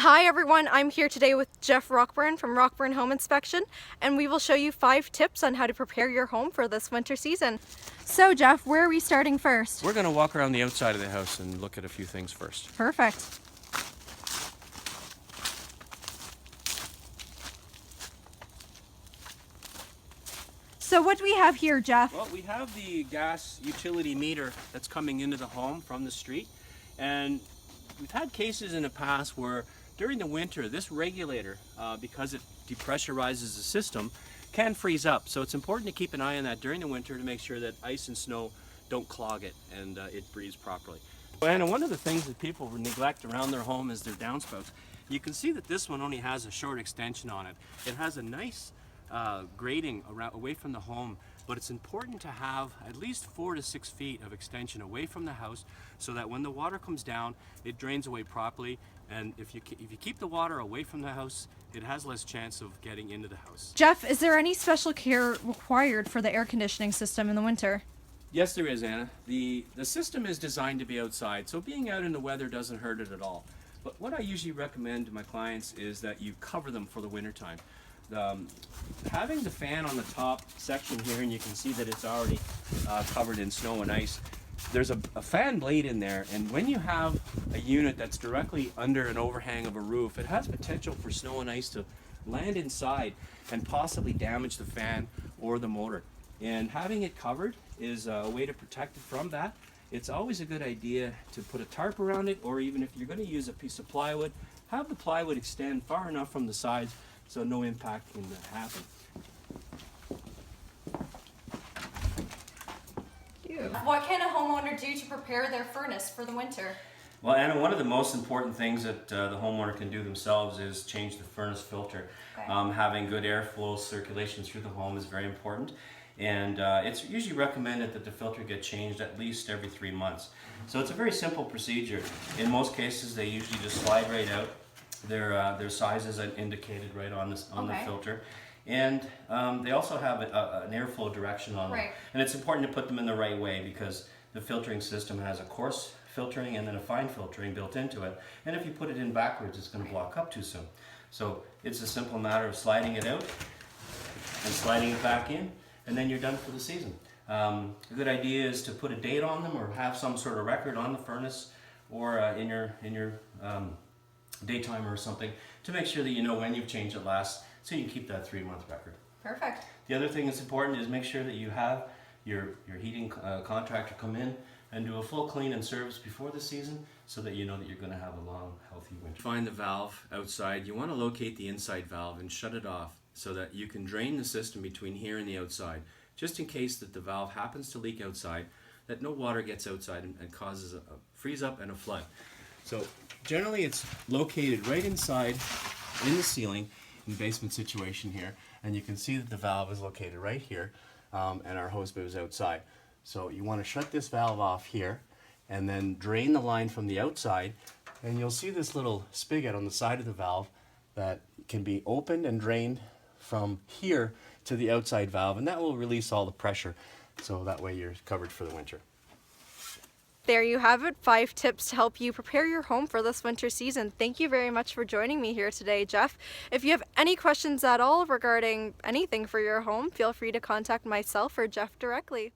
Hi everyone, I'm here today with Jeff Rockburn from Rockburn Home Inspection, and we will show you 5 tips on how to prepare your home for this winter season. So Jeff, where are we starting first? We're going to walk around the outside of the house and look at a few things first. Perfect. So what do we have here, Jeff? Well, we have the gas utility meter that's coming into the home from the street, and we've had cases in the past where during the winter this regulator, because it depressurizes the system, can freeze up. So it's important to keep an eye on that during the winter to make sure that ice and snow don't clog it and it breathes properly. And one of the things that people neglect around their home is their downspouts. You can see that this one only has a short extension on it. It has a nice grading away from the home, but it's important to have at least 4 to 6 feet of extension away from the house so that when the water comes down, it drains away properly. And if you keep the water away from the house, it has less chance of getting into the house. Jeff, is there any special care required for the air conditioning system in the winter? Yes, there is, Anna. The system is designed to be outside, so being out in the weather doesn't hurt it at all. But what I usually recommend to my clients is that you cover them for the winter time. Having the fan on the top section here, and you can see that it's already covered in snow and ice, there's a fan blade in there, and when you have a unit that's directly under an overhang of a roof, it has potential for snow and ice to land inside and possibly damage the fan or the motor. And having it covered is a way to protect it from that. It's always a good idea to put a tarp around it, or even if you're going to use a piece of plywood, have the plywood extend far enough from the sides so no impact can happen. What can a homeowner do to prepare their furnace for the winter? Well, Anna, one of the most important things that the homeowner can do themselves is change the furnace filter. Okay. Having good airflow circulation through the home is very important, and it's usually recommended that the filter get changed at least every 3 months. So it's a very simple procedure. In most cases, they usually just slide right out. Their size is indicated right on the filter. And they also have an airflow direction on them. Right. And it's important to put them in the right way because the filtering system has a coarse filtering and then a fine filtering built into it. And if you put it in backwards, it's going to block up too soon. So it's a simple matter of sliding it out and sliding it back in, and then you're done for the season. A good idea is to put a date on them or have some sort of record on the furnace or in your day timer or something to make sure that you know when you've changed it last, so you can keep that 3-month record. Perfect. The other thing that's important is make sure that you have your heating contractor come in and do a full clean and service before the season so that you know that you're going to have a long, healthy winter. Find the valve outside. You want to locate the inside valve and shut it off so that you can drain the system between here and the outside, just in case that the valve happens to leak outside, that no water gets outside and causes a freeze up and a flood. So generally it's located right inside in the ceiling in the basement situation here, and you can see that the valve is located right here, and our hose bib is outside. So you want to shut this valve off here and then drain the line from the outside, and you'll see this little spigot on the side of the valve that can be opened and drained from here to the outside valve, and that will release all the pressure, so that way you're covered for the winter. There you have it, 5 tips to help you prepare your home for this winter season. Thank you very much for joining me here today, Jeff. If you have any questions at all regarding anything for your home, feel free to contact myself or Jeff directly.